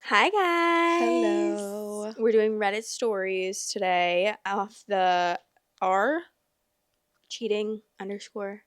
Hi guys. Hello. We're doing Reddit stories today off the R cheating underscore.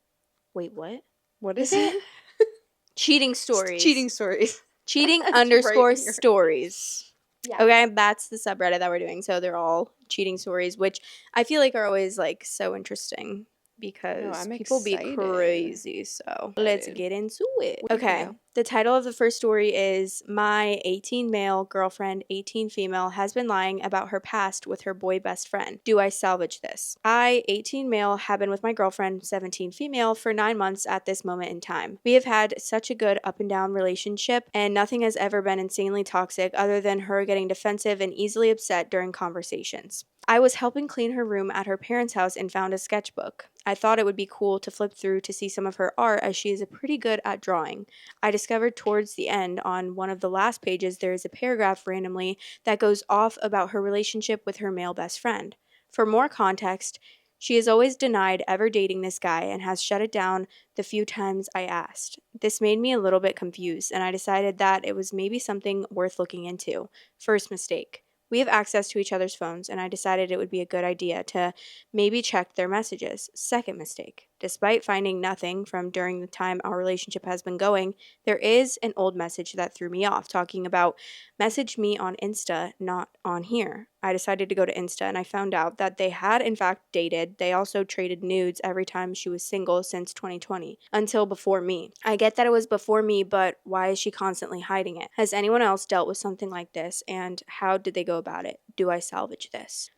Wait, what? What Is is it? it? Cheating stories. Cheating stories. Cheating That's underscore right in your- stories. Yeah. Okay, that's the subreddit that we're doing. So they're all cheating stories, which I feel like are always like so interesting because I'm people be excited. crazy. So let's get into it. Where do we Okay. go? The title of the first story is My 18 male girlfriend, 18 female, has been lying about her past with her boy best friend. Do I salvage this? I, 18 male, have been with my girlfriend, 17 female, for 9 months at this moment in time. We have had such a good up and down relationship, and nothing has ever been insanely toxic other than her getting defensive and easily upset during conversations. I was helping clean her room at her parents' house and found a sketchbook. I thought it would be cool to flip through to see some of her art as she is pretty good at drawing. I discovered towards the end on one of the last pages there is a paragraph randomly that goes off about her relationship with her male best friend. For more context, she has always denied ever dating this guy and has shut it down the few times I asked. This made me a little bit confused, and I decided that it was maybe something worth looking into. First mistake. We have access to each other's phones, and I decided it would be a good idea to maybe check their messages. Second mistake. Despite finding nothing from during the time our relationship has been going, there is an old message that threw me off, talking about message me on Insta, not on here. I decided to go to Insta and I found out that they had in fact dated. They also traded nudes every time she was single since 2020, until before me. I get that it was before me, but why is she constantly hiding it? Has anyone else dealt with something like this, and how did they go about it? Do I salvage this?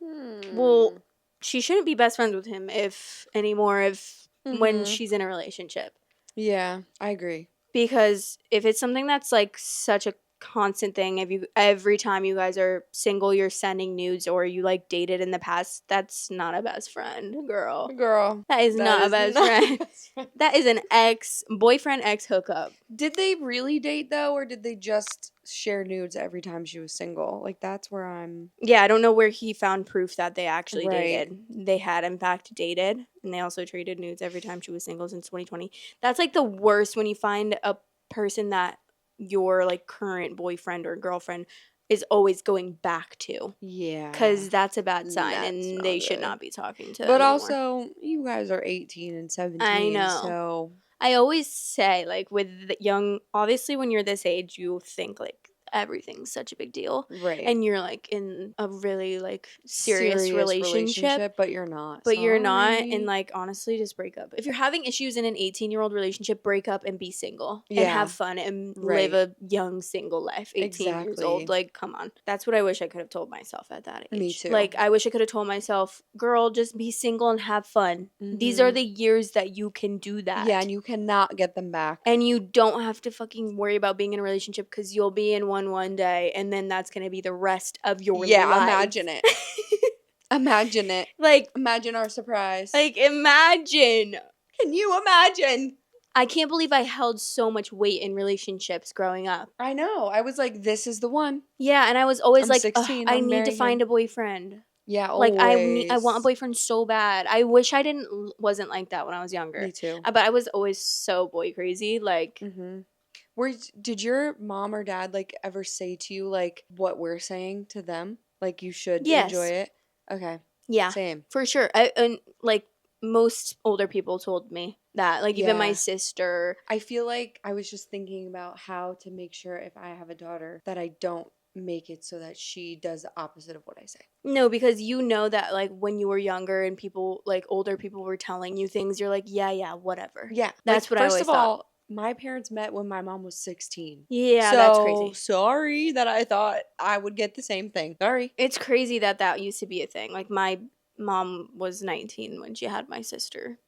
Well, she shouldn't be best friends with him if when she's in a relationship. Yeah, I agree. Because if it's something that's like such a constant thing, if you every time you guys are single you're sending nudes or you like dated in the past, that's not a best friend, girl. Girl. That is not a best friend. That is an ex hookup. Did they really date though, or did they just share nudes every time she was single? Like that's where I'm. Yeah, I don't know where he found proof that they actually Right. dated. They had in fact dated, and they also traded nudes every time she was single since 2020. That's like the worst when you find a person that your like current boyfriend or girlfriend is always going back to, Yeah. because that's a bad sign, That's and not they should good. not be talking to But anymore. also, you guys are 18 and 17. I know. So I always say, like, with the young, obviously when you're this age, you think like everything's such a big deal, right. and you're like in a really like serious relationship, but you're not. but you're not. Sorry. And like honestly, just break up. If you're having issues in an 18-year-old relationship, break up and be single and Yeah. have fun and Right. live a young single life. 18 years Exactly. old, like come on. That's what I wish I could have told myself at that age. Me too. Like I wish I could have told myself, girl, just be single and have fun. These are the years that you can do that. Yeah, and you cannot get them back. And you don't have to fucking worry about being in a relationship, because you'll be in one day, and then that's going to be the rest of your life. Imagine it. Imagine it. Like, imagine our surprise. like, imagine. Can you imagine? I can't believe I held so much weight in relationships growing up. I know. I was like, this is the one. Yeah, and I was always I'm like, 16, I I'm need to marrying find him. a boyfriend. Yeah, Like, always. I want a boyfriend so bad. I wish I wasn't like that when I was younger. Me too. But I was always so boy crazy. Like, Did your mom or dad like ever say to you like what we're saying to them? Like you should enjoy it? Okay. Yeah. Same. For sure. And like most older people told me that. Like even my Yeah. sister. I feel like I was just thinking about how to make sure if I have a daughter that I don't make it so that she does the opposite of what I say. No, because you know that like when you were younger and people like older people were telling you things, you're like, yeah, whatever. Yeah. That's what I always thought. First of all, my parents met when my mom was 16. Yeah, so, that's crazy. Sorry that I thought I would get the same thing. Sorry. It's crazy that used to be a thing. Like my mom was 19 when she had my sister.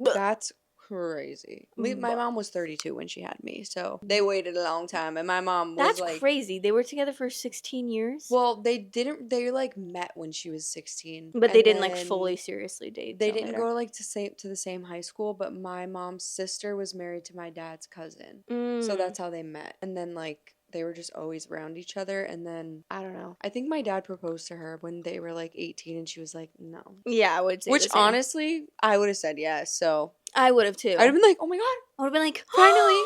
That's crazy. My mom was 32 when she had me, so they waited a long time, and my mom was That's crazy. They were together for 16 years? Well, they like met when she was 16. But they didn't like fully seriously date. They didn't go like to the same high school, but my mom's sister was married to my dad's cousin. So that's how they met. And then like they were just always around each other, and then I don't know. I think my dad proposed to her when they were like 18 and she was like, "No." Yeah, I would say Which the same. honestly, I would have said yes. So I would have too. I'd have been like, "Oh my god." I would have been like, Finally.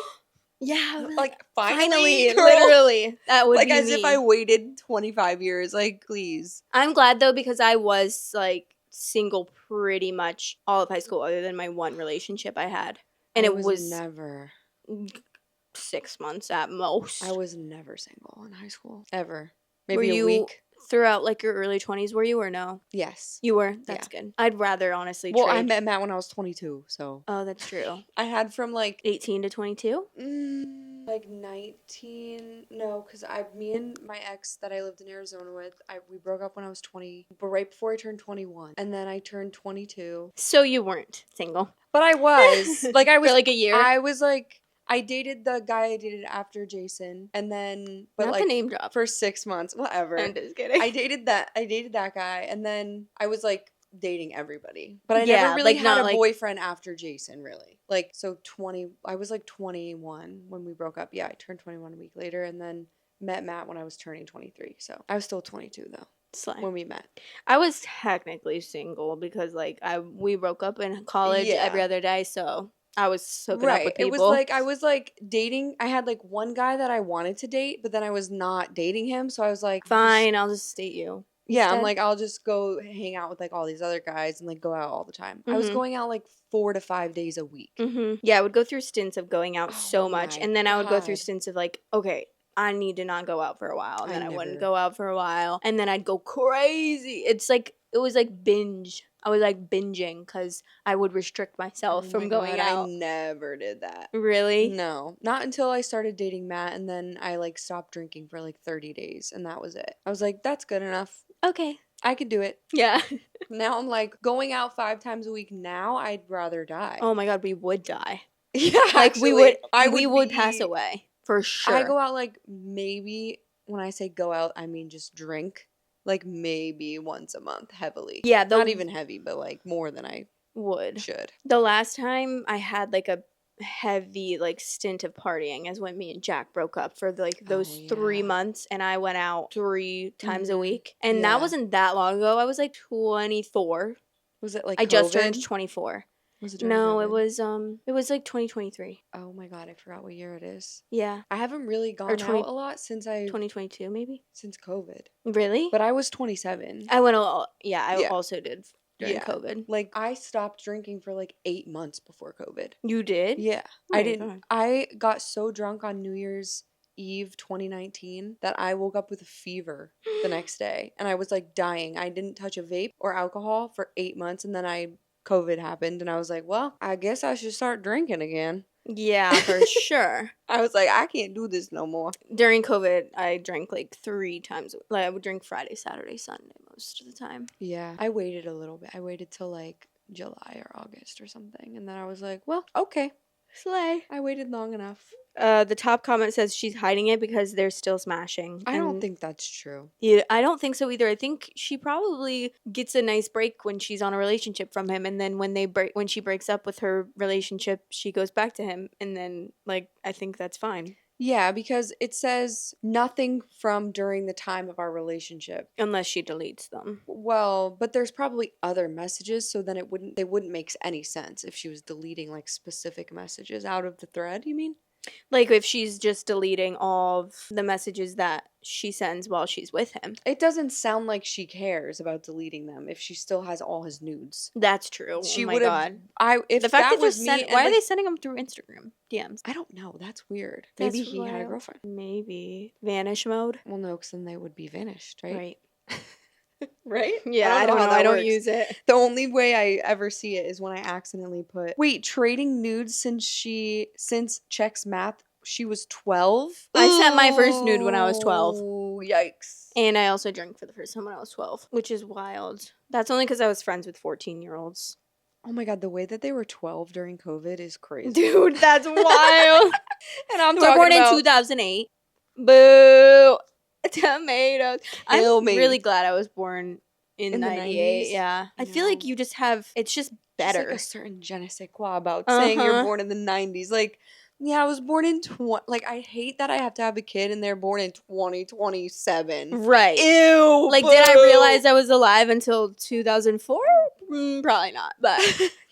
Yeah. Like, finally, girl. Literally. That would like, be as me. if I waited 25 years. Like, please. I'm glad, though, because I was, like, single pretty much all of high school other than my one relationship I had. And I it was never. 6 months at most. I was never single in high school. Ever. Were Maybe a you week. throughout, like, your early 20s, were you, or no? Yes. You were? That's good. I'd rather, honestly, Well, trade. I met Matt when I was 22, so. Oh, that's true. I had from, like, 18 to 22? like 19. No, because me and my ex that I lived in Arizona with, we broke up when I was 20, but right before I turned 21. And then I turned 22. So you weren't single. But I was. Like, I was. For, like, a year? I was, like, I dated the guy I dated after Jason, and then, but Not like, the name drop. for 6 months, whatever. I'm just kidding. I dated that guy, and then I was like dating everybody, but I Yeah, never really like, had not, a like- boyfriend after Jason, really. Like, so I was like 21 when we broke up. Yeah, I turned 21 a week later, and then met Matt when I was turning 23. So I was still 22 though Slay. when we met. I was technically single because, like, we broke up in college every other day, so I was hooking up with people. It was like I was like dating. I had like one guy that I wanted to date, but then I was not dating him. So I was like, fine, I'll just date you. Yeah, I'm instead. like, I'll just go hang out with like all these other guys and like go out all the time. I was Mhm. going out like 4 to 5 days a week. Yeah, I would go through stints of going out so much, my and then I would go through God. stints of like, okay, I need to not go out for a while, and then I wouldn't never- go out for a while, and then I'd go crazy. It's like it was like binge. I was like binging because I would restrict myself Oh from my going God, out. I never did that. Really? No, not until I started dating Matt, and then I like stopped drinking for like 30 days, and that was it. I was like, that's good enough. Okay. I could do it. Yeah. Now I'm like, going out 5 times a week now, I'd rather die. Oh my God, we would die. Yeah, Like actually, we would pass away for sure. I go out like maybe, when I say go out, I mean just drink, like maybe once a month heavily. Yeah, not even heavy, but like more than I would. should. The last time I had like a heavy like stint of partying is when me and Jack broke up for like those 3 months, and I went out 3 times a week, and that wasn't that long ago. I was like 24. Was it like I COVID? just turned 24. Was it during No, COVID? it was like 2023. Oh my God, I forgot what year it is. Yeah, I haven't really gone out a lot since 2022 maybe. since COVID. Really? But I was 27. I went I also did during Yeah. COVID. Like, I stopped drinking for like 8 months before COVID. You did? Yeah. Oh I my didn't. God. I got so drunk on New Year's Eve 2019 that I woke up with a fever the next day, and I was like dying. I didn't touch a vape or alcohol for 8 months, and then COVID happened, and I was like, well, I guess I should start drinking again. Yeah, for sure. I was like, I can't do this no more. During COVID, I drank like 3 times. Like I would drink Friday, Saturday, Sunday most of the time. Yeah. I waited a little bit. I waited till like July or August or something, and then I was like, well, okay. Slay. I waited long enough. The top comment says she's hiding it because they're still smashing. I don't think that's true. Yeah, I don't think so either. I think she probably gets a nice break when she's on a relationship from him, and then when she breaks up with her relationship, she goes back to him, and then like I think that's fine. Yeah, because it says nothing from during the time of our relationship. Unless she deletes them. Well, but there's probably other messages, so then they wouldn't make any sense if she was deleting like specific messages out of the thread, you mean? Like if she's just deleting all of the messages that she sends while she's with him. It doesn't sound like she cares about deleting them if she still has all his nudes. That's true. She oh my would have. God. If the fact that that was me, why are they sending them through Instagram DMs? I don't know. That's weird. That's Maybe he had a wild. girlfriend. Maybe vanish mode. Well, no, because then they would be vanished, right? Right. Right? Yeah, I don't know. I don't use it. The only way I ever see it is when I accidentally put, wait, trading nudes since checks math, she was 12? I sent my first nude when I was 12. Oh, yikes. And I also drank for the first time when I was 12, which is wild. That's only because I was friends with 14-year-olds. Oh my God, the way that they were 12 during COVID is crazy. Dude, that's wild. And I'm We're born in 2008. Boo. Tomatoes. Hail I'm me. really glad I was born in In the 98. 90s? Yeah. I feel like you just have, it's just better. There's like a certain je ne sais quoi about saying you're born in the 90s. Like, yeah, I was born in like, I hate that I have to have a kid and they're born in 2027. Right. Ew. Like, boo. did I realize I was alive until 2004? Probably not, but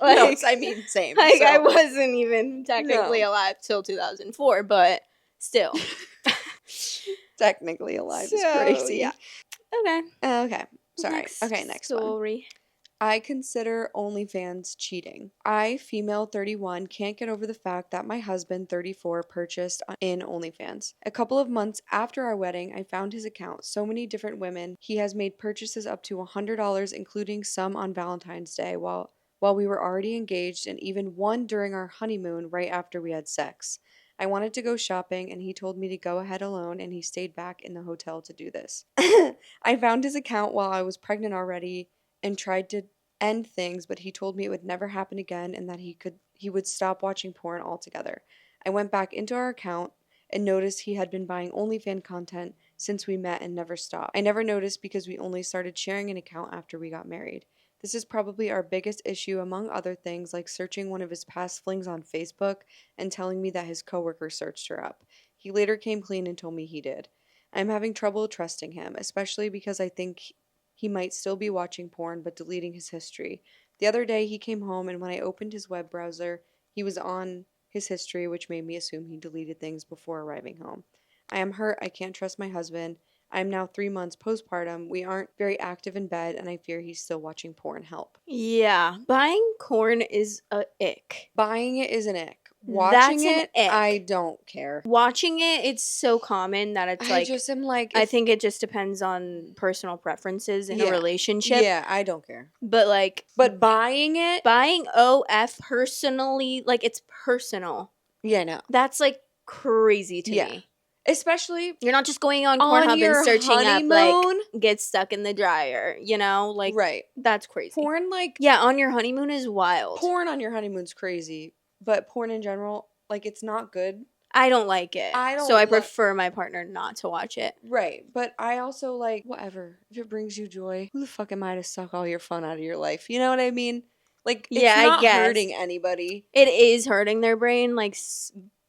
No, like, I mean, same. like so. I wasn't even technically No. alive till 2004, but still. Technically alive is So, crazy. yeah. Okay. Okay. Sorry. Next Okay, next one. story. I consider OnlyFans cheating. I, female 31, can't get over the fact that my husband, 34, purchased in OnlyFans. A couple of months after our wedding, I found his account. So many different women. He has made purchases up to $100, including some on Valentine's Day while we were already engaged, and even one during our honeymoon right after we had sex. I wanted to go shopping, and he told me to go ahead alone, and he stayed back in the hotel to do this. I found his account while I was pregnant already and tried to end things, but he told me it would never happen again and that he would stop watching porn altogether. I went back into our account and noticed he had been buying OnlyFans content since we met and never stopped. I never noticed because we only started sharing an account after we got married. This is probably our biggest issue, among other things, like searching one of his past flings on Facebook and telling me that his coworker searched her up. He later came clean and told me he did. I'm having trouble trusting him, especially because I think he might still be watching porn but deleting his history. The other day he came home, and when I opened his web browser, he was on his history, which made me assume he deleted things before arriving home. I am hurt. I can't trust my husband. I am now 3 months postpartum. We aren't very active in bed, and I fear he's still watching porn. Help. Yeah, buying corn is a ick. Buying it is an ick. That's Watching an it, ick. I don't care. Watching it, it's so common that it's I just am like, I think it just depends on personal preferences in a Yeah. relationship. yeah, I don't care. But like, But buying it, buying OF personally, like it's personal. yeah, no. That's like crazy to Yeah. me. Especially You're not just going on on Pornhub your and searching up honeymoon. like get stuck in the dryer, you know? Like Right. that's crazy. Porn, like, Yeah, on your honeymoon is wild. porn on your honeymoon's crazy. But porn in general, like, it's not good. I don't like it. I don't so I li- prefer my partner not to watch it. Right. But I also, like, whatever. If it brings you joy, who the fuck am I to suck all your fun out of your life? You know what I mean? Like, it's Yeah, I not guess. hurting anybody. It is hurting their brain, like,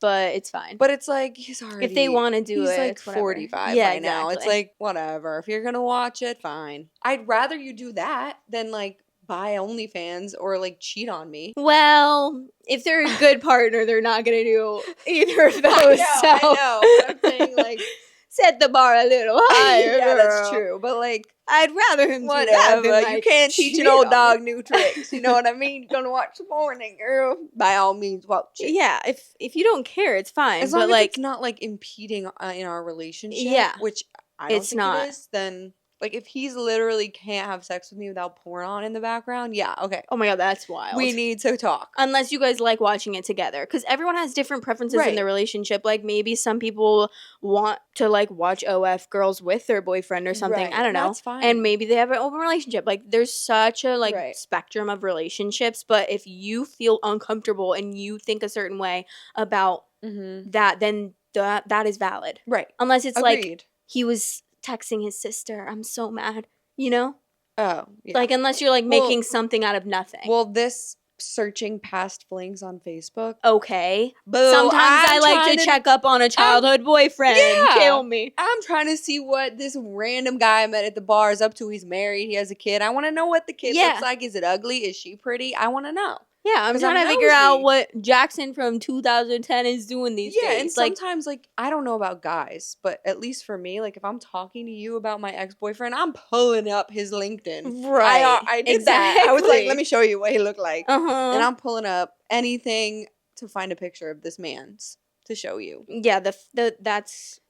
but it's fine. But it's like, he's already... if they want to do he's it, like it's whatever. 45 yeah, by now. It's exactly. like, whatever. If you're going to watch it, fine. I'd rather you do that than, like, buy OnlyFans or, like, cheat on me. Well, if they're a good partner, they're not going to do either of those. I know. I'm saying, like... set the bar a little higher. yeah, that's girl. true. But, like... I'd rather him do that whatever. than, like, You can't teach an cheat old on dog me. new tricks. You know what I mean? You're gonna watch some porn, and girl, by all means, watch it. Yeah, if you don't care, it's fine. As long but as like, it's not like impeding in our relationship. Yeah. Which I don't It's think not. it is. Then, like, if he's literally can't have sex with me without porn on in the background, yeah, okay, oh my god, that's wild. we need to talk. Unless you guys like watching it together, because everyone has different preferences in Right. their relationship. Like maybe some people want to like watch OF girls with their boyfriend or something. Right, I don't know. that's fine. And maybe they have an open relationship. Like there's such a like Right. spectrum of relationships. But if you feel uncomfortable and you think a certain way about Mm-hmm. that, then that is valid. Right. Unless it's like Agreed. he was texting his sister. I'm so mad. You know? Oh, yeah. Like unless you're like Well- making something out of nothing. Well, this searching past flings on Facebook. Okay. Boo, Sometimes I I'm like trying to check up on a childhood boyfriend. Yeah. Kill me. I'm trying to see what this random guy I met at the bar is up to. He's married. He has a kid. I want to know what the kid Yeah. looks like. Is it ugly? Is she pretty? I want to know. Yeah, I'm 'Cause trying I'm to figure out nosy. what Jackson from 2010 is doing these Yeah, days. and Like, sometimes, like, I don't know about guys, but at least for me, like, if I'm talking to you about my ex-boyfriend, I'm pulling up his LinkedIn. right. I did that. I was like, Exactly. let me show you what he looked like. Uh-huh. And I'm pulling up anything to find a picture of this man's to show you. yeah, that's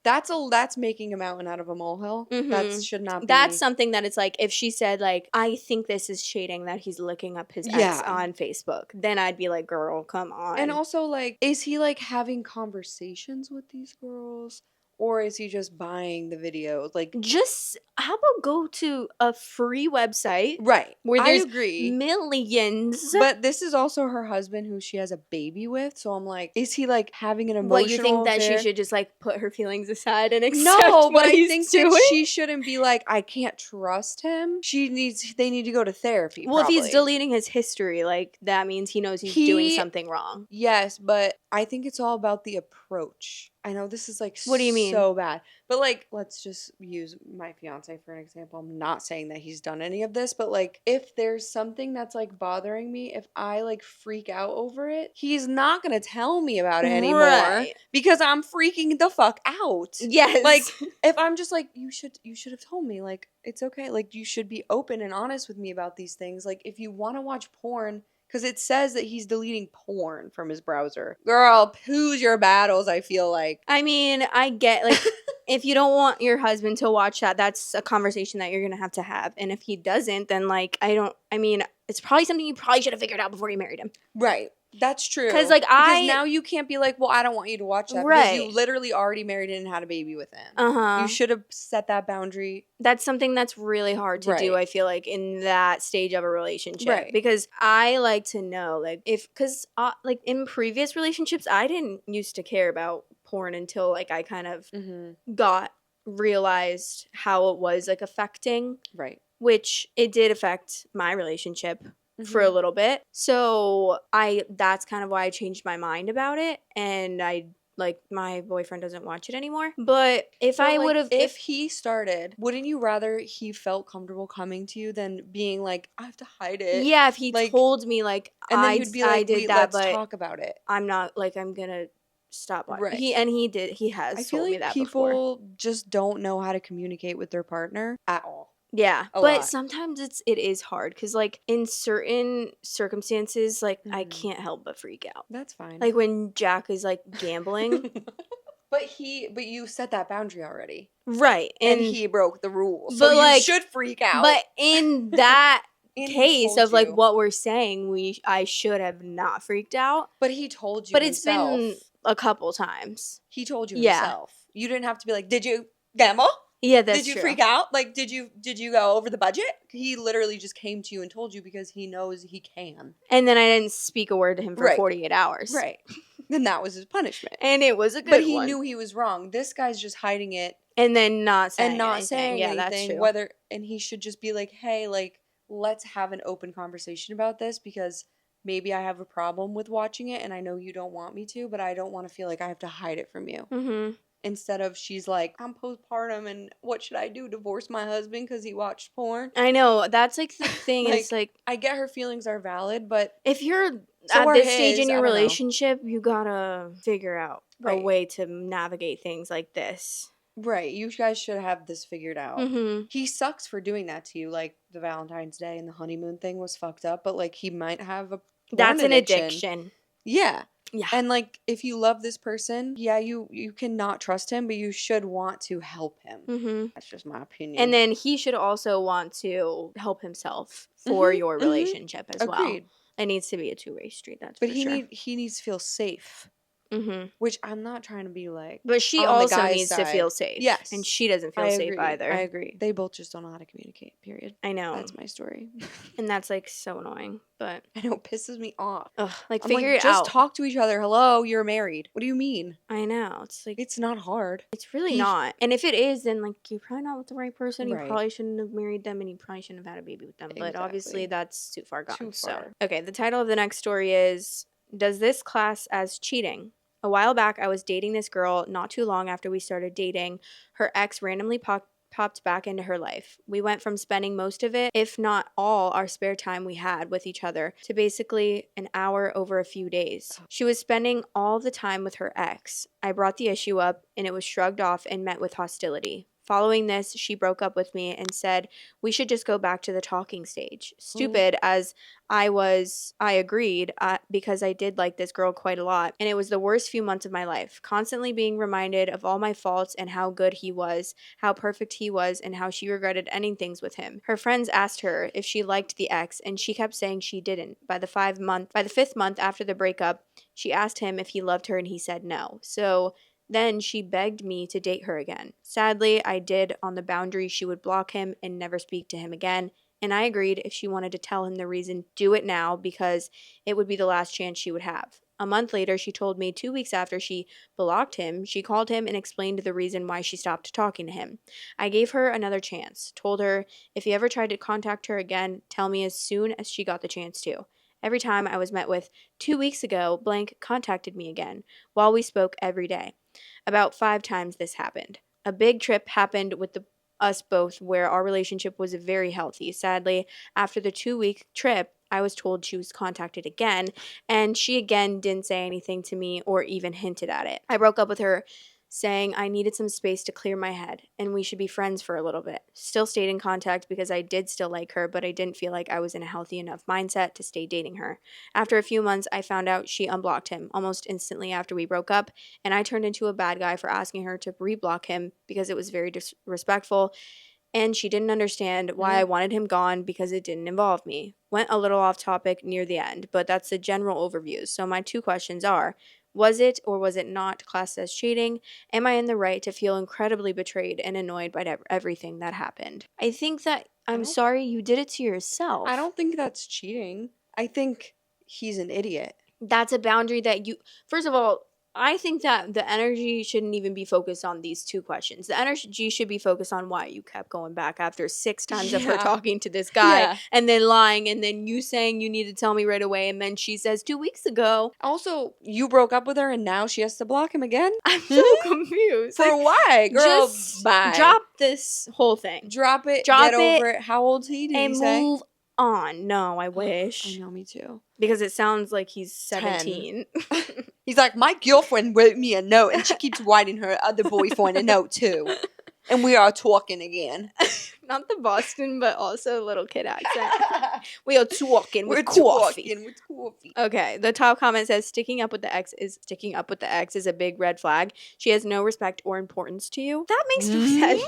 That's making a mountain out of a molehill. That Mhm. should not be. that's something that it's like if she said like I think this is cheating that he's looking up his ex Yeah. on Facebook, then I'd be like, girl, come on. And also, like, is he, like, having conversations with these girls? Or is he just buying the videos? Like, just how about go to a free website right. where I there's agree. millions. But this is also her husband who she has a baby with. So I'm like, is he, like, having an emotional What, you think that affair? she should just like put her feelings aside and accept No, what but I he's think doing? that she shouldn't be like, I can't trust him. They need to go to therapy. Well, if he's probably. deleting his history, like that means he knows he's doing He- something wrong. Yes, but I think it's all about the approach. I know this is like What do you mean? so bad, but like, let's just use my fiance for an example. I'm not saying that he's done any of this, but like, if there's something that's like bothering me, if I like freak out over it, he's not gonna tell me about it anymore Right. because I'm freaking the fuck out. Yes. Like, if I'm just like, you should have told me, like, it's okay. Like, you should be open and honest with me about these things. Like, if you want to watch porn, because it says that he's deleting porn from his browser. Girl, choose your battles, I feel like. I mean, I get, like, if you don't want your husband to watch that, that's a conversation that you're going to have. And if he doesn't, then, like, it's probably something you probably should have figured out before you married him. Right. That's true. Because, like, because now you can't be like, well, I don't want you to watch that. Right. Because you literally already married and had a baby with him. Uh-huh. You should have set that boundary. That's something that's really hard to do, I feel like, in that stage of a relationship. Right. Because I like to know, like, because in previous relationships, I didn't used to care about porn until, like, I kind of realized how it was, like, affecting. Right. Which it did affect my relationship for a little bit. So that's kind of why I changed my mind about it. And my boyfriend doesn't watch it anymore. But if he started, wouldn't you rather he felt comfortable coming to you than being like, I have to hide it? Yeah, if he told me, like, and then you'd be like, I did that, let's but talk about it. I'm not, like, I'm gonna stop watching. Right. He has told me that before. People before. just don't know how to communicate with their partner at all. Yeah, but sometimes it is hard because, like, in certain circumstances, like, I can't help but freak out. That's fine. Like, when Jack is, like, gambling. But you set that boundary already. Right. And he broke the rules. But, so like, you should freak out. But in that case of, like, what we're saying, I should have not freaked out. But he told you But himself. It's been a couple times. He told you himself. You didn't have to be like, did you gamble? Yeah, that's true. Did you true. freak out? Like, did you go over the budget? He literally just came to you and told you because he knows he can. And then I didn't speak a word to him for 48 hours. Right. Then that was his punishment. And it was a good one. But he knew he was wrong. This guy's just hiding it. And then not saying anything. Yeah, that's true. And he should just be like, hey, like, let's have an open conversation about this because maybe I have a problem with watching it and I know you don't want me to, but I don't want to feel like I have to hide it from you. Mm-hmm. Instead of she's like, I'm postpartum and what should I do? Divorce my husband because he watched porn? I know. That's like the thing. It's like, I get her feelings are valid, but if you're at this stage in your relationship, you gotta figure out a way to navigate things like this. Right. You guys should have this figured out. Mm-hmm. He sucks for doing that to you. Like, the Valentine's Day and the honeymoon thing was fucked up, but, like, he might have a That's an addiction. Yeah. Yeah. And, like, if you love this person, yeah, you cannot trust him, but you should want to help him. Mm-hmm. That's just my opinion. And then he should also want to help himself for your relationship as well. It needs to be a two-way street, that's for sure. But he needs to feel safe. Mm-hmm. Which I'm not trying to be like. But she also needs to feel safe. Yes. And she doesn't feel safe either. I agree. They both just don't know how to communicate, period. I know. That's my story. And that's, like, so annoying. But I know, it pisses me off. Ugh, like, figure it just out. Just talk to each other. Hello, you're married. What do you mean? I know. It's like. It's not hard. It's really not. And if it is, then, like, you're probably not with the right person. Right. You probably shouldn't have married them and you probably shouldn't have had a baby with them. But obviously that's too far gone. So, okay, the title of the next story is, Does This Class as Cheating? A while back, I was dating this girl. Not too long after we started dating, her ex randomly popped back into her life. We went from spending most of it, if not all, our spare time we had with each other to basically an hour over a few days. She was spending all the time with her ex. I brought the issue up, and it was shrugged off and met with hostility. Following this, she broke up with me and said we should just go back to the talking stage. Stupid as I agreed because I did like this girl quite a lot, and it was the worst few months of my life, constantly being reminded of all my faults and how good he was, how perfect he was, and how she regretted ending things with him. Her friends asked her if she liked the ex, and she kept saying she didn't. By the fifth month after the breakup, she asked him if he loved her, and he said no. So then she begged me to date her again. Sadly, I did on the boundary she would block him and never speak to him again, and I agreed if she wanted to tell him the reason, do it now because it would be the last chance she would have. A month later, she told me 2 weeks after she blocked him, she called him and explained the reason why she stopped talking to him. I gave her another chance, told her if he ever tried to contact her again, tell me as soon as she got the chance to. Every time I was met with, 2 weeks ago, blank contacted me again, while we spoke every day. About 5 times this happened. A big trip happened with us both where our relationship was very healthy. Sadly, after the 2-week trip, I was told she was contacted again, and she again didn't say anything to me or even hinted at it. I broke up with her saying I needed some space to clear my head and we should be friends for a little bit. Still stayed in contact because I did still like her, but I didn't feel like I was in a healthy enough mindset to stay dating her. After a few months, I found out she unblocked him almost instantly after we broke up, and I turned into a bad guy for asking her to reblock him because it was very disrespectful and she didn't understand why I wanted him gone because it didn't involve me. Went a little off topic near the end, but that's the general overview. So my 2 questions are, was it or was it not classed as cheating? Am I in the right to feel incredibly betrayed and annoyed by everything that happened? I think that I'm sorry you did it to yourself. I don't think that's cheating. I think he's an idiot. That's a boundary that you, first of all, I think that the energy shouldn't even be focused on these 2 questions. The energy should be focused on why you kept going back after 6 times of her talking to this guy and then lying and then you saying you need to tell me right away and then she says 2 weeks ago. Also, you broke up with her and now she has to block him again? I'm so confused. For why? Girl, just bye. drop this whole thing. Drop it, Drop get over it. How old's he, did and he say? move on. No, I wish. I know, me too. Because it sounds like he's 17. He's like, my girlfriend wrote me a note and she keeps writing her other boyfriend a note too. And we are talking again. Not the Boston, but also little kid accent. We are talking with coffee. Talking with coffee. Okay, the top comment says sticking up with the ex is a big red flag. She has no respect or importance to you. That makes no sense.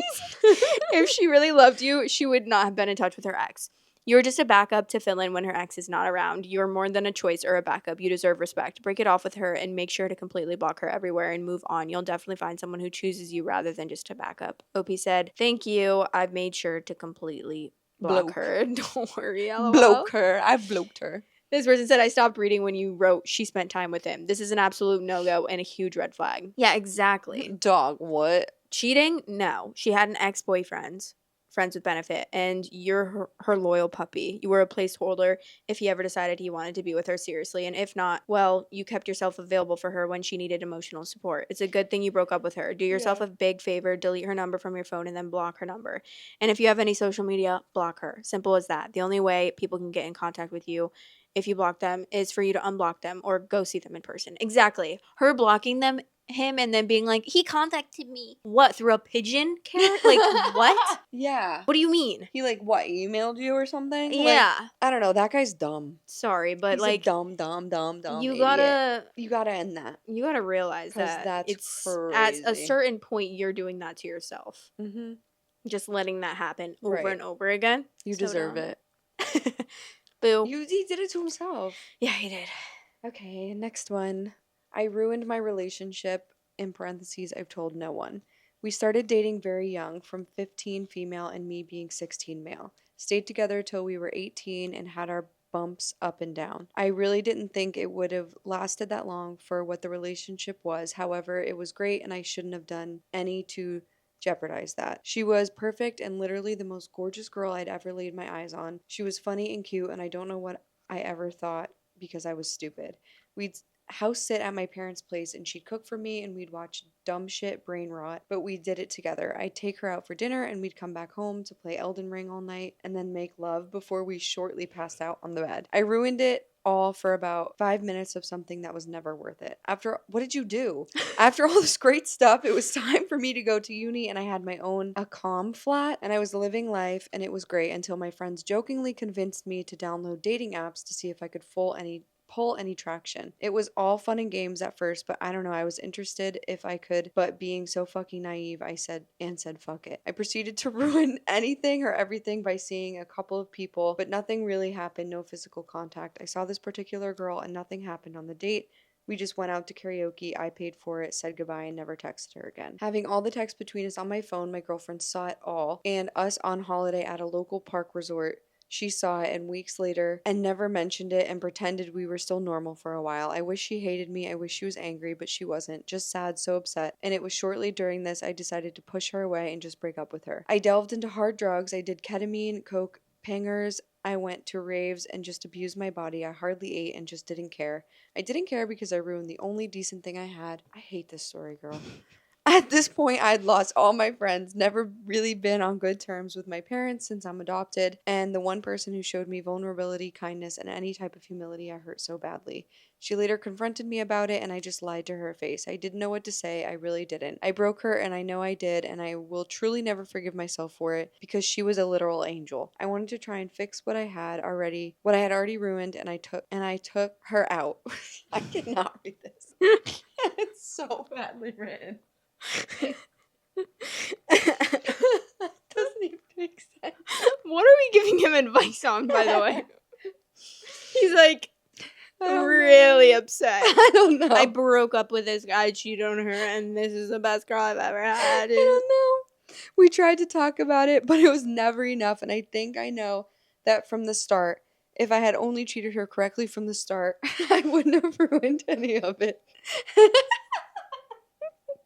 If she really loved you, she would not have been in touch with her ex. You're just a backup to fill in when her ex is not around. You're more than a choice or a backup. You deserve respect. Break it off with her and make sure to completely block her everywhere and move on. You'll definitely find someone who chooses you rather than just a backup. Opie said, thank you. I've made sure to completely block her. Don't worry, LOL. Bloke her. I've bloked her. This person said, I stopped reading when you wrote she spent time with him. This is an absolute no-go and a huge red flag. Yeah, exactly. Dog, what? Cheating? No. She had an ex-boyfriend. Friends with benefit, and you're her loyal puppy. You were a placeholder if he ever decided he wanted to be with her seriously, and if not, well, you kept yourself available for her when she needed emotional support. It's a good thing you broke up with her. Do yourself a big favor, delete her number from your phone and then block her number. And if you have any social media, block her. Simple as that. The only way people can get in contact with you if you block them is for you to unblock them or go see them in person. Exactly. Her blocking him and then being like, he contacted me. What, through a pigeon carrot? Like, what? Yeah. What do you mean? He, like, what, emailed you or something? Yeah. Like, I don't know. That guy's dumb. Sorry, but He's like, a dumb you idiot. You gotta end that. You gotta realize that that's it's crazy. at a certain point you're doing that to yourself. Mm-hmm. Just letting that happen over and over again. You deserve it. Boo. He did it to himself. Yeah, he did. Okay, next one. I ruined my relationship. In parentheses, I've told no one. We started dating very young, from 15 female and me being 16 male. Stayed together till we were 18 and had our bumps up and down. I really didn't think it would have lasted that long for what the relationship was. However, it was great and I shouldn't have done any to jeopardize that. She was perfect and literally the most gorgeous girl I'd ever laid my eyes on. She was funny and cute, and I don't know what I ever thought because I was stupid. We'd house sit at my parents' place and she'd cook for me and we'd watch dumb shit brain rot, but we did it together. I'd take her out for dinner and we'd come back home to play Elden Ring all night and then make love before we shortly passed out on the bed. I ruined it all for about 5 minutes of something that was never worth it. What did you do? After all this great stuff, it was time for me to go to uni and I had my own calm flat and I was living life and it was great until my friends jokingly convinced me to download dating apps to see if I could pull any traction. It was all fun and games at first, but I don't know, I was interested if I could, but being so fucking naive, I said fuck it. I proceeded to ruin anything or everything by seeing a couple of people, but nothing really happened, no physical contact. I saw this particular girl and nothing happened on the date. We just went out to karaoke, I paid for it, said goodbye, and never texted her again. Having all the texts between us on my phone, my girlfriend saw it all, and us on holiday at a local park resort. She saw it and weeks later and never mentioned it and pretended we were still normal for a while. I wish she hated me. I wish she was angry, but she wasn't. Just sad, so upset. And it was shortly during this I decided to push her away and just break up with her. I delved into hard drugs. I did ketamine, coke, pangers. I went to raves and just abused my body. I hardly ate and just didn't care. I didn't care because I ruined the only decent thing I had. I hate this story, girl. At this point, I'd lost all my friends, never really been on good terms with my parents since I'm adopted, and the one person who showed me vulnerability, kindness, and any type of humility I hurt so badly. She later confronted me about it, and I just lied to her face. I didn't know what to say. I really didn't. I broke her, and I know I did, and I will truly never forgive myself for it because she was a literal angel. I wanted to try and fix what I had already ruined, and I took her out. I cannot read this. It's so badly written. Doesn't even make sense. What are we giving him advice on, by the way? He's like really upset. I don't know. I broke up with this guy, cheated on her, and this is the best girl I've ever had. I don't know. We tried to talk about it, but it was never enough, and I think I know that from the start. If I had only treated her correctly from the start, I wouldn't have ruined any of it.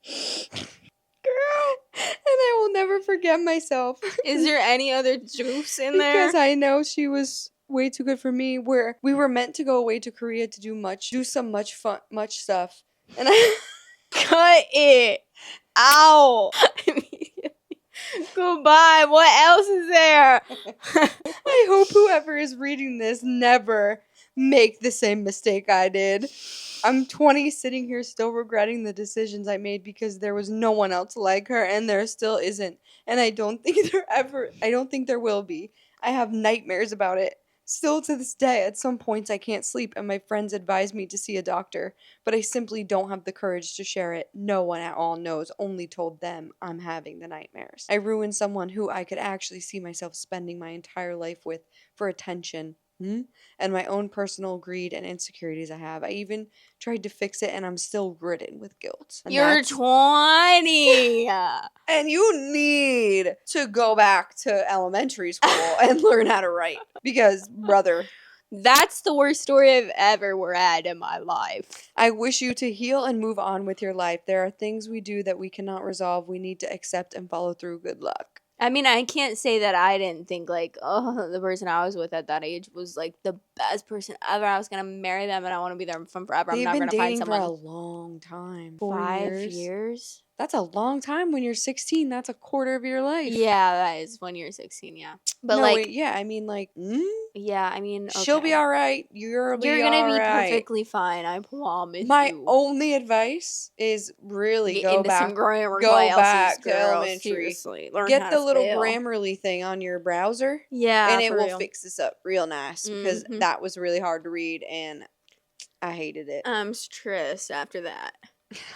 Girl, and I will never forget myself. Is there any other juice in there? Because I know she was way too good for me. Where we were meant to go away to Korea to do some much stuff, and I cut it out. Goodbye. What else is there? I hope whoever is reading this never make the same mistake I did. I'm 20 sitting here still regretting the decisions I made because there was no one else like her and there still isn't. And I don't think there will be. I have nightmares about it. Still to this day, at some points I can't sleep and my friends advise me to see a doctor, but I simply don't have the courage to share it. No one at all knows, only told them I'm having the nightmares. I ruined someone who I could actually see myself spending my entire life with for attention. And my own personal greed and insecurities I have. I even tried to fix it and I'm still ridden with guilt. And you're 20. And you need to go back to elementary school and learn how to write. Because, brother, that's the worst story I've ever read in my life. I wish you to heal and move on with your life. There are things we do that we cannot resolve. We need to accept and follow through. Good luck. I mean, I can't say that I didn't think, like, oh, the person I was with at that age was, like, the best person ever. I was going to marry them, and I want to be there from forever. I'm not going to find someone. They've been dating for a long time. 5 years? That's a long time. When you're 16, that's a quarter of your life. Yeah, that is when you're 16, yeah. But, no, like... wait, yeah, I mean, like... Yeah, I mean, okay. She'll be all right. You're gonna be perfectly fine, I promise My only advice is really go back some grammar go classes, back to girl. elementary. Seriously. Learn Get how the to little spell. Grammarly thing on your browser. Yeah, and it for will real. fix this up real nice because that was really hard to read and I hated it. I'm stressed after that.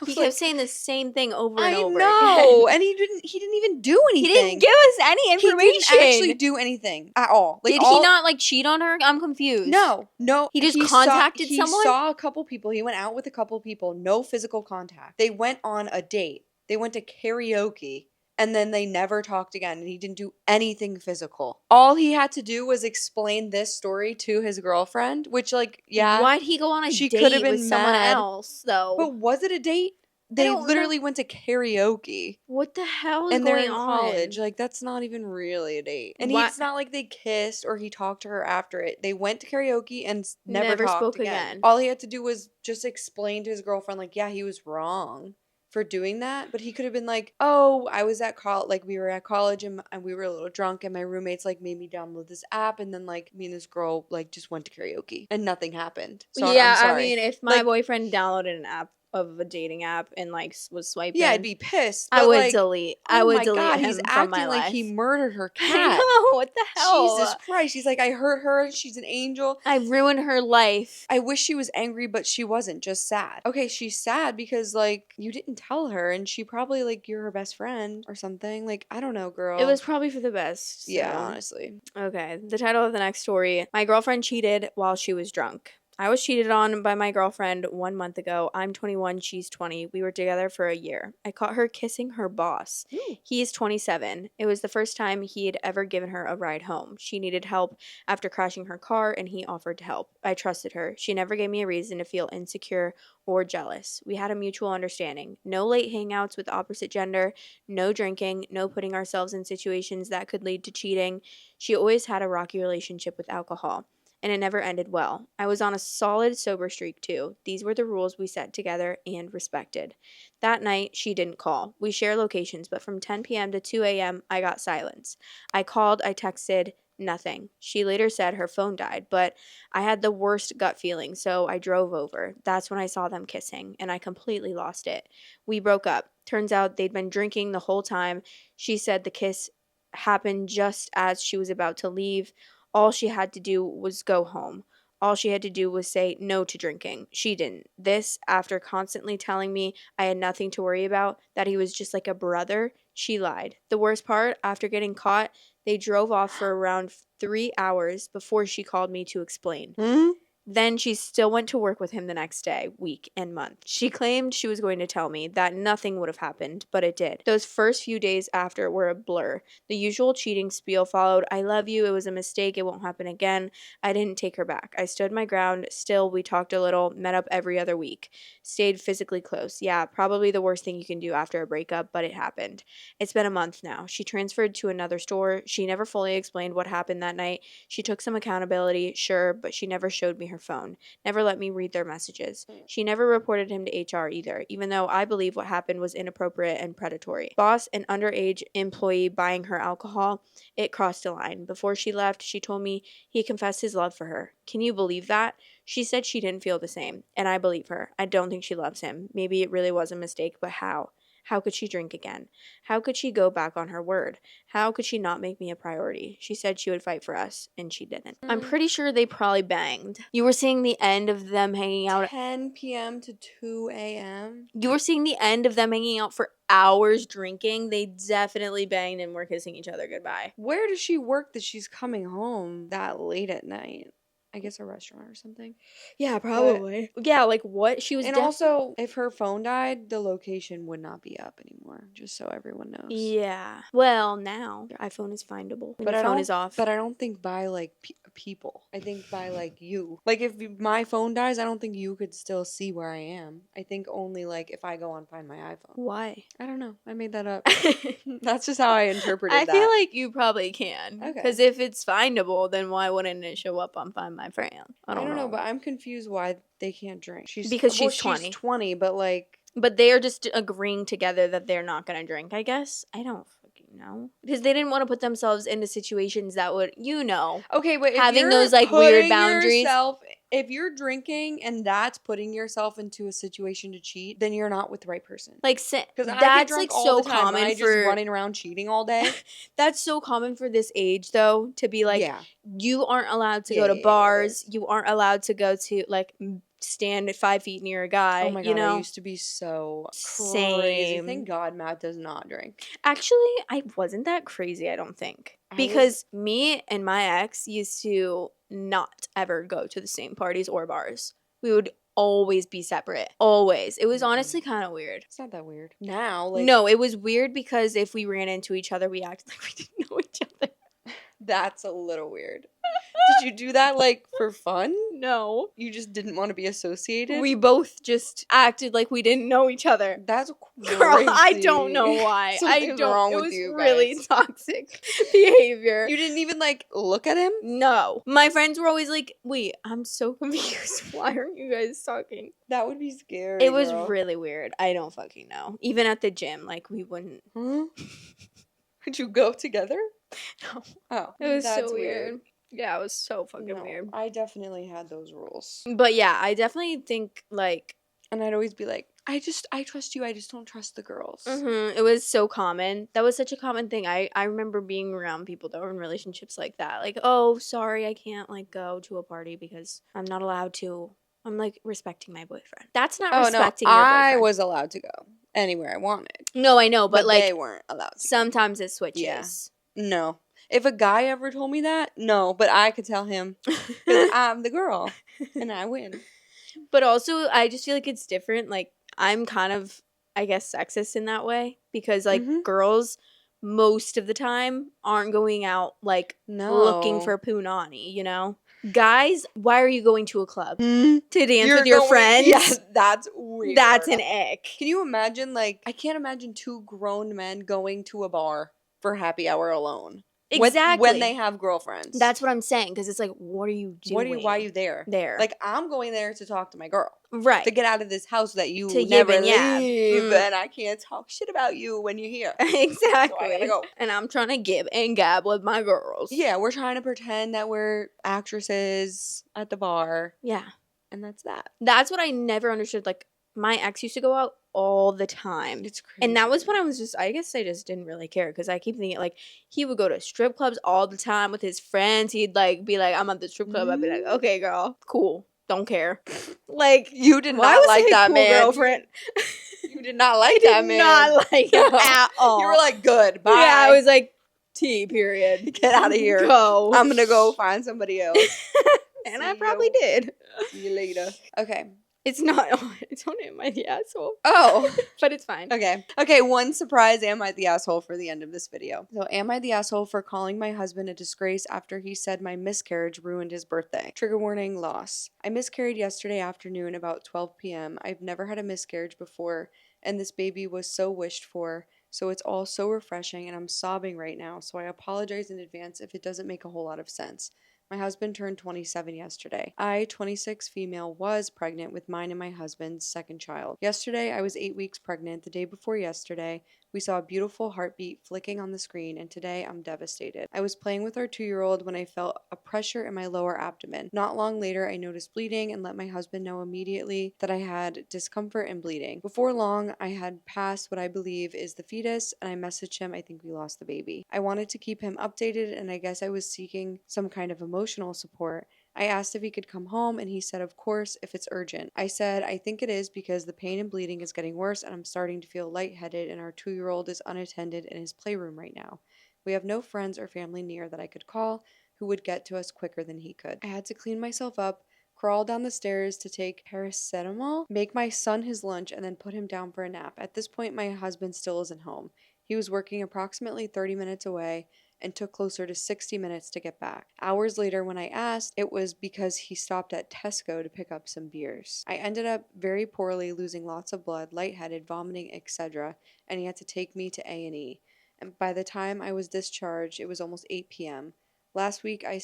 He kept saying the same thing over and over. I know, again. and he didn't even do anything. He didn't give us any information. He didn't actually do anything at all. Did he not like cheat on her? I'm confused. No. He just contacted someone? He saw a couple people. He went out with a couple people. No physical contact. They went on a date. They went to karaoke. And then they never talked again, and he didn't do anything physical. All he had to do was explain this story to his girlfriend, which, like, yeah. Why'd he go on a date with someone else, though? But was it a date? They literally went to karaoke. What the hell is and going they're in on? college. Like, that's not even really a date. And it's not like they kissed or he talked to her after it. They went to karaoke and never talked spoke again. All he had to do was just explain to his girlfriend, like, yeah, he was wrong for doing that, but he could have been like, oh, I was at college, like we were at college and we were a little drunk and my roommates like made me download this app and then like me and this girl like just went to karaoke and nothing happened. So yeah, I'm sorry. I mean, if my boyfriend downloaded an app of a dating app and like was swiping, yeah, I'd be pissed. I would like, delete. Oh I would my delete God, him he's from acting my like life. he murdered her cat. I know, what the hell? Jesus Christ! He's like, I hurt her. She's an angel. I ruined her life. I wish she was angry, but she wasn't. Just sad. Okay, she's sad because like you didn't tell her, and she probably like you're her best friend or something. Like I don't know, girl. It was probably for the best. So. Yeah, honestly. Okay. The title of the next story: My girlfriend cheated while she was drunk. I was cheated on by my girlfriend 1 month ago. I'm 21, she's 20. We were together for a year. I caught her kissing her boss. Ooh. He is 27. It was the first time he had ever given her a ride home. She needed help after crashing her car, and he offered to help. I trusted her. She never gave me a reason to feel insecure or jealous. We had a mutual understanding. No late hangouts with opposite gender, no drinking, no putting ourselves in situations that could lead to cheating. She always had a rocky relationship with alcohol, and it never ended well. I was on a solid sober streak too. These were the rules we set together and respected. That night, she didn't call. We share locations, but from 10 p.m. to 2 a.m., I got silence. I called, I texted, nothing. She later said her phone died, but I had the worst gut feeling, so I drove over. That's when I saw them kissing, and I completely lost it. We broke up. Turns out they'd been drinking the whole time. She said the kiss happened just as she was about to leave. All she had to do was go home. All she had to do was say no to drinking. She didn't. This, after constantly telling me I had nothing to worry about, that he was just like a brother, she lied. The worst part, after getting caught, they drove off for around 3 hours before she called me to explain. Then she still went to work with him the next day, week, and month. She claimed she was going to tell me that nothing would have happened, but it did. Those first few days after were a blur. The usual cheating spiel followed. I love you. It was a mistake. It won't happen again. I didn't take her back. I stood my ground. Still, we talked a little, met up every other week. Stayed physically close. Yeah, probably the worst thing you can do after a breakup, but it happened. It's been a month now. She transferred to another store. She never fully explained what happened that night. She took some accountability, sure, but she never showed me her phone, never let me read their messages. She never reported him to HR either, even though I believe what happened was inappropriate and predatory. Boss, an underage employee buying her alcohol, it crossed a line. Before she left, she told me he confessed his love for her. Can you believe that? She said she didn't feel the same, and I believe her. I don't think she loves him. Maybe it really was a mistake, but how? How could she drink again? How could she go back on her word? How could she not make me a priority? She said she would fight for us, and she didn't. I'm pretty sure they probably banged. You were seeing the end of them hanging out. 10 p.m. to 2 a.m. You were seeing the end of them hanging out for hours drinking. They definitely banged and were kissing each other goodbye. Where does she work that she's coming home that late at night? I guess a restaurant or something. Yeah, probably. Yeah, like what? She was And also, if her phone died, the location would not be up anymore, just so everyone knows. Yeah. Well, now your iPhone is findable when your phone is off. But I don't think by like people. I think by like you. Like if my phone dies, I don't think you could still see where I am. I think only like if I go on Find My iPhone. Why? I don't know. I made that up. That's just how I interpreted that. I feel like you probably can. Okay. Because if it's findable, then why wouldn't it show up on Find My Friend? I don't know. But I'm confused why they can't drink. Because she's 20. She's 20, but like... But they are just agreeing together that they're not going to drink, I guess. I don't fucking know. Because they didn't want to put themselves into situations that would, Okay, but if having those like weird boundaries. If you're drinking and that's putting yourself into a situation to cheat, then you're not with the right person. Like, that's like so common for just running around cheating all day. That's so common for this age, though, to be like, you aren't allowed to go to bars. You aren't allowed to go to like stand at 5 feet near a guy. Oh my god, I used to be so crazy. Thank God Matt does not drink. Actually, I wasn't that crazy, I don't think. Because me and my ex used to not ever go to the same parties or bars. We would always be separate. Always. It was honestly kind of weird. It's not that weird. Now, like... No, it was weird because if we ran into each other, we acted like we didn't know each other. That's a little weird. Did you do that, like, for fun? No. You just didn't want to be associated? We both just acted like we didn't know each other. That's crazy. Girl, I don't know why. Something's wrong with you guys. Really toxic behavior. You didn't even, like, look at him? No. My friends were always like, wait, I'm so confused. Why aren't you guys talking? That would be scary, It was really weird. I don't fucking know. Even at the gym, like, we wouldn't. Could you go together? No. Oh. It was so weird. Yeah, it was so fucking weird. I definitely had those rules. But yeah, I definitely think, like... And I'd always be like, I trust you, I just don't trust the girls. It was so common. That was such a common thing. I remember being around people that were in relationships like that. Like, oh, sorry, I can't, like, go to a party because I'm not allowed to. I'm, like, respecting my boyfriend. That's not respecting your boyfriend. I was allowed to go anywhere I wanted. No, I know, but like... they weren't allowed to. Sometimes it switches. Yeah. No. If a guy ever told me that, no, but I could tell him because I'm the girl and I win. But also, I just feel like it's different. Like, I'm kind of, I guess, sexist in that way because, like, girls most of the time aren't going out, like, looking for punani, you know? Guys, why are you going to a club? To dance with your friends? Yeah, that's weird. That's an ick. Can you imagine, like, I can't imagine two grown men going to a bar for happy hour alone. Exactly. When they have girlfriends. That's what I'm saying, because it's like, what are you doing? Why are you there? Like, I'm going there to talk to my girl. Right. To get out of this house that you to never leave, and I can't talk shit about you when you're here. Exactly. So I gotta go. And I'm trying to give and gab with my girls. Yeah, we're trying to pretend that we're actresses at the bar. Yeah. And that's that. That's what I never understood. Like, my ex used to go out all the time. It's crazy. And that was when I was just, I guess I just didn't really care because I keep thinking, like, he would go to strip clubs all the time with his friends. He'd, like, be like, I'm at the strip club. I'd be like, okay, girl, cool. Don't care. Like, you did not like that man. Girlfriend. You did not like that man. Not like him at all. You were like, good, bye. Yeah, I was like, T, period. Get out of here. Go. I'm gonna go find somebody else. And I probably did. See you later. Okay. It's not on. It's on Am I the Asshole? Oh. But it's fine. Okay, one surprise Am I the Asshole for the end of this video. So, am I the asshole for calling my husband a disgrace after he said my miscarriage ruined his birthday? Trigger warning, loss. I miscarried yesterday afternoon about 12 p.m. I've never had a miscarriage before, and this baby was so wished for. So it's all so refreshing, and I'm sobbing right now, so I apologize in advance if it doesn't make a whole lot of sense. My husband turned 27 yesterday. I, 26 female, was pregnant with mine and my husband's second child. Yesterday, I was 8 weeks pregnant. The day before yesterday, we saw a beautiful heartbeat flicking on the screen, and today I'm devastated. I was playing with our 2-year-old when I felt a pressure in my lower abdomen. Not long later, I noticed bleeding and let my husband know immediately that I had discomfort and bleeding. Before long, I had passed what I believe is the fetus, and I messaged him, I think we lost the baby. I wanted to keep him updated, and I guess I was seeking some kind of emotional support. I asked if he could come home, and he said, of course, if it's urgent. I said, I think it is because the pain and bleeding is getting worse, and I'm starting to feel lightheaded, and our 2-year-old is unattended in his playroom right now. We have no friends or family near that I could call who would get to us quicker than he could. I had to clean myself up, crawl down the stairs to take paracetamol, make my son his lunch, and then put him down for a nap. At this point, my husband still isn't home. He was working approximately 30 minutes away, and took closer to 60 minutes to get back. Hours later, when I asked, it was because he stopped at Tesco to pick up some beers. I ended up very poorly, losing lots of blood, lightheaded, vomiting, etc., and he had to take me to A&E. And by the time I was discharged, it was almost 8 p.m. Last week, I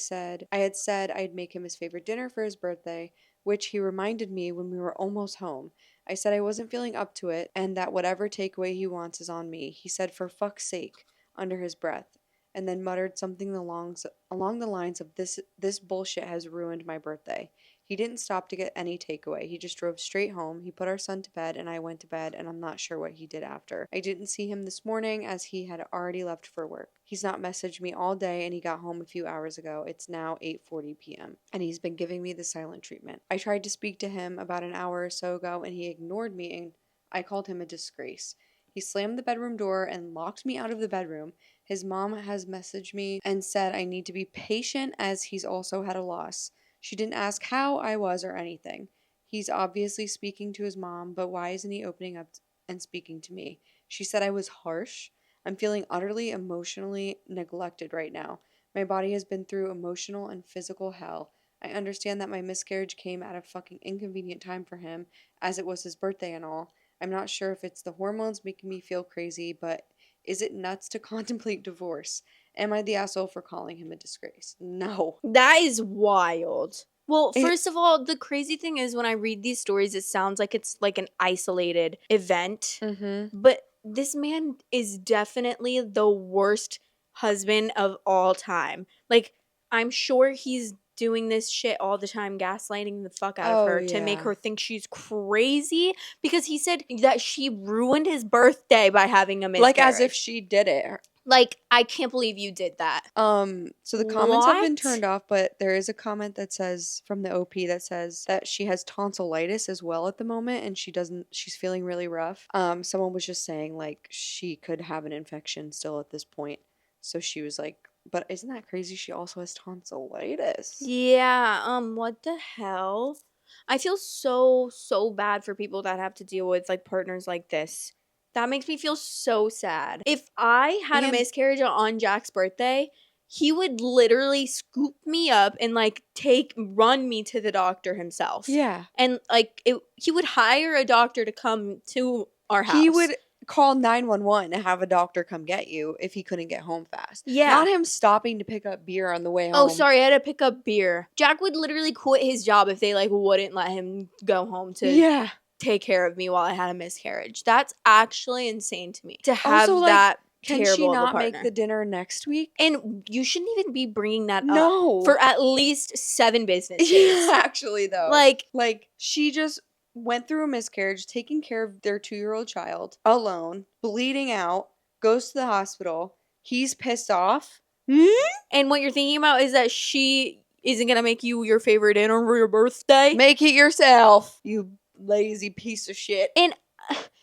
had said I'd make him his favorite dinner for his birthday, which he reminded me when we were almost home. I said I wasn't feeling up to it, and that whatever takeaway he wants is on me. He said, for fuck's sake, under his breath, and then muttered something along the lines of, this bullshit has ruined my birthday. He didn't stop to get any takeaway. He just drove straight home. He put our son to bed, and I went to bed, and I'm not sure what he did after. I didn't see him this morning as he had already left for work. He's not messaged me all day, and he got home a few hours ago. It's now 8:40 p.m., and he's been giving me the silent treatment. I tried to speak to him about an hour or so ago, and he ignored me, and I called him a disgrace. He slammed the bedroom door and locked me out of the bedroom. His mom has messaged me and said I need to be patient as he's also had a loss. She didn't ask how I was or anything. He's obviously speaking to his mom, but why isn't he opening up and speaking to me? She said I was harsh. I'm feeling utterly emotionally neglected right now. My body has been through emotional and physical hell. I understand that my miscarriage came at a fucking inconvenient time for him, as it was his birthday and all. I'm not sure if it's the hormones making me feel crazy, but is it nuts to contemplate divorce? Am I the asshole for calling him a disgrace? No. That is wild. Well, first of all, the crazy thing is when I read these stories, it sounds like it's like an isolated event. Mm-hmm. But this man is definitely the worst husband of all time. Like, I'm sure he's doing this shit all the time, gaslighting the fuck out of her to make her think she's crazy because he said that she ruined his birthday by having a miscarriage. Like as if she did it. Like, I can't believe you did that. So the comments have been turned off, but there is a comment that says from the OP that says that she has tonsillitis as well at the moment and she's feeling really rough. Someone was just saying like she could have an infection still at this point. So she was like But isn't that crazy? She also has tonsillitis. Yeah, what the hell? I feel so bad for people that have to deal with like partners like this. That makes me feel so sad. If I had a And miscarriage on Jack's birthday, he would literally scoop me up and like run me to the doctor himself. yeah, And like he would hire a doctor to come to our house. he would call 911 and have a doctor come get you if he couldn't get home fast. Yeah. Not him stopping to pick up beer on the way home. Oh, sorry, I had to pick up beer. Jack would literally quit his job if they like wouldn't let him go home to take care of me while I had a miscarriage. That's actually insane to me to have Also, like, that can terrible she of a not partner. make the dinner next week? And you shouldn't even be bringing that No. up for at least 7 business days. Yeah, actually, though. Like, she just went through a miscarriage, taking care of their 2-year-old child, alone, bleeding out, goes to the hospital. He's pissed off. and what you're thinking about is that she isn't going to make you your favorite dinner for your birthday? Make it yourself, you lazy piece of shit.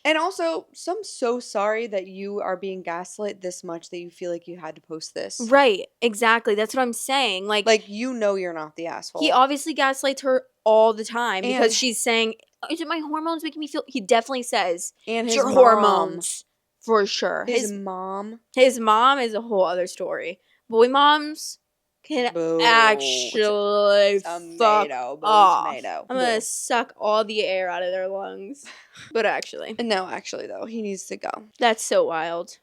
And also, I'm so sorry that you are being gaslit this much that you feel like you had to post this. Right, exactly. That's what I'm saying. Like you know you're not the asshole. He obviously gaslights her all the time because she's saying, is it my hormones making me feel? He definitely says, and it's his your mom. hormones for sure. His mom. His mom is a whole other story. Boy moms can actually fuck off. Tomato. I'm gonna suck all the air out of their lungs. But actually. No, actually though, he needs to go. That's so wild.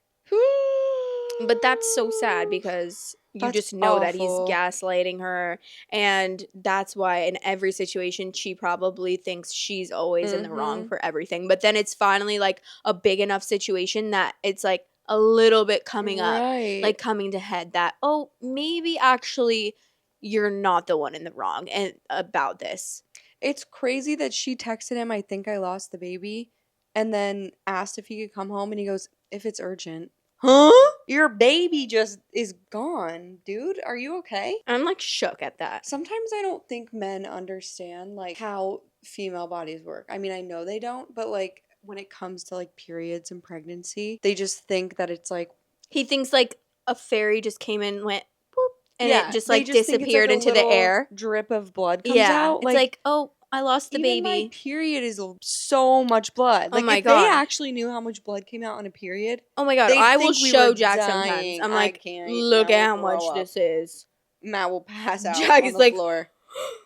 But that's so sad because you just know that he's gaslighting her, and that's why in every situation she probably thinks she's always in the wrong for everything. But then it's finally like a big enough situation that it's like a little bit coming up, like coming to head that, oh, maybe actually you're not the one in the wrong and about this. It's crazy that she texted him, I think I lost the baby, and then asked if he could come home, and he goes, if it's urgent. Huh? Your baby just is gone, dude. Are you okay? I'm like shook at that. Sometimes I don't think men understand like how female bodies work. I mean, I know they don't, but like when it comes to like periods and pregnancy, they just think that it's like he thinks like a fairy just came in and went boop and it just like disappeared into the air. Drip of blood comes out. It's like, oh, I lost the baby. My period is so much blood. Like, if they actually knew how much blood came out in a period, oh my god, I will show Jack sometimes. I'm like, look at how much this is. Matt will pass out Jack on is the like, floor.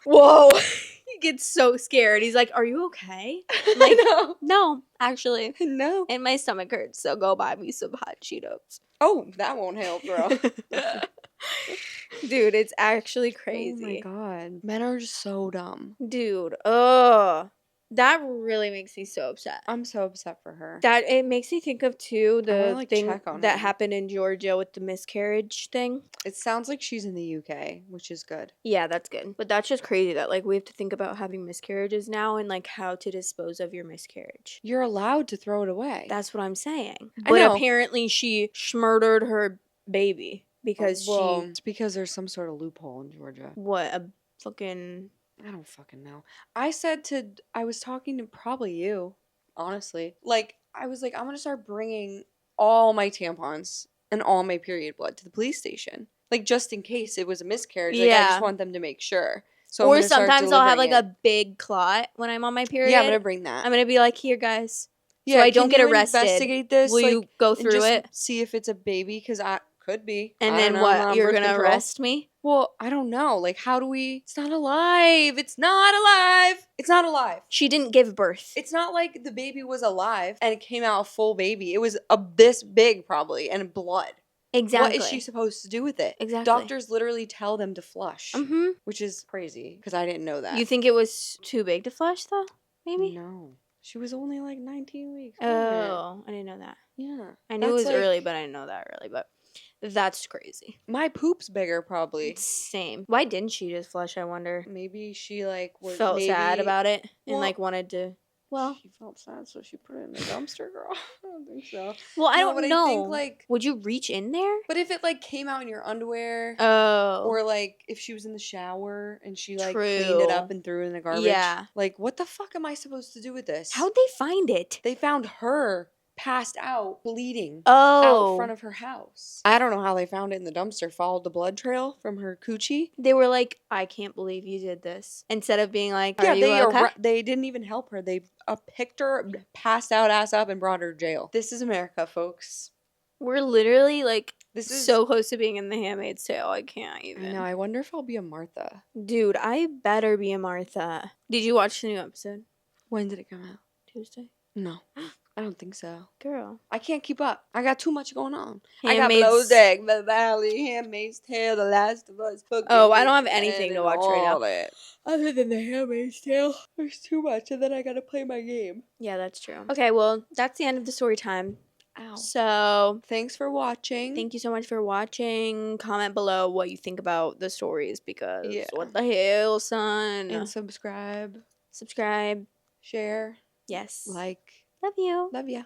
Whoa. He gets so scared. He's like, are you okay? I'm like, no, actually. No. And my stomach hurts, so go buy me some hot Cheetos. Oh, that won't help, bro. Dude, it's actually crazy. Oh my god. Men are just so dumb. Dude, ugh. That really makes me so upset. I'm so upset for her. That it makes me think of too the thing that her. happened in Georgia with the miscarriage thing. It sounds like she's in the UK, which is good. Yeah, that's good. But that's just crazy that like we have to think about having miscarriages now and like how to dispose of your miscarriage. You're allowed to throw it away. That's what I'm saying. But apparently she murdered her baby because it's because there's some sort of loophole in Georgia. What, a fucking... I don't fucking know. I was talking to probably you, honestly. Like, I was like, I'm going to start bringing all my tampons and all my period blood to the police station. Like, just in case it was a miscarriage. Like, I just want them to make sure. So or sometimes I'll have, like, a big clot when I'm on my period. Yeah, I'm going to bring that. I'm going to be like, here, guys. Yeah, so I don't get arrested. Investigate this. Will you go through it? See if it's a baby, because I could be. And then what? You're going to arrest me? Well, I don't know. Like, how do we... It's not alive. It's not alive. It's not alive. She didn't give birth. It's not like the baby was alive and it came out a full baby. It was this big, probably, and blood. Exactly. What is she supposed to do with it? Exactly. Doctors literally tell them to flush. Mm-hmm. Which is crazy, because I didn't know that. You think it was too big to flush, though? Maybe? No. She was only, like, 19 weeks. Oh, I didn't know that. Yeah. I knew it was early, but I didn't know that early, but... That's crazy. My poop's bigger, probably. Same. Why didn't she just flush, I wonder? Maybe she, like, felt sad about it and, like, wanted to... Well... She felt sad, so she put it in the dumpster, girl. I don't think so. Well, I don't know. I think, like... Would you reach in there? But if it, like, came out in your underwear... Oh. Or, like, if she was in the shower and she, like, cleaned it up and threw it in the garbage. Yeah. Like, what the fuck am I supposed to do with this? How'd they find it? They found her passed out, bleeding out Oh. front of her house. I don't know how they found it in the dumpster. Followed the blood trail from her coochie. They were like, I can't believe you did this. Instead of being like, are Yeah, you okay? they didn't even help her. They picked her, passed out ass up, and brought her to jail. This is America, folks. We're literally like This is so close to being in The Handmaid's Tale. I can't even. I know. I wonder if I'll be a Martha. Dude, I better be a Martha. Did you watch the new episode? When did it come out? Tuesday? No. I don't think so. Girl. I can't keep up. I got too much going on. Handmaid's... I got Below Deck, The Valley, Handmaid's Tale, The Last of Us. Oh, I don't have anything to watch right now. That. Other than The Handmaid's Tale. There's too much, and then I gotta play my game. Yeah, that's true. Okay, well, that's the end of the story time. Ow. So, thanks for watching. Thank you so much for watching. Comment below what you think about the stories because what the hell, son? And subscribe. Subscribe. Share. Yes. Like. Love you. Love ya.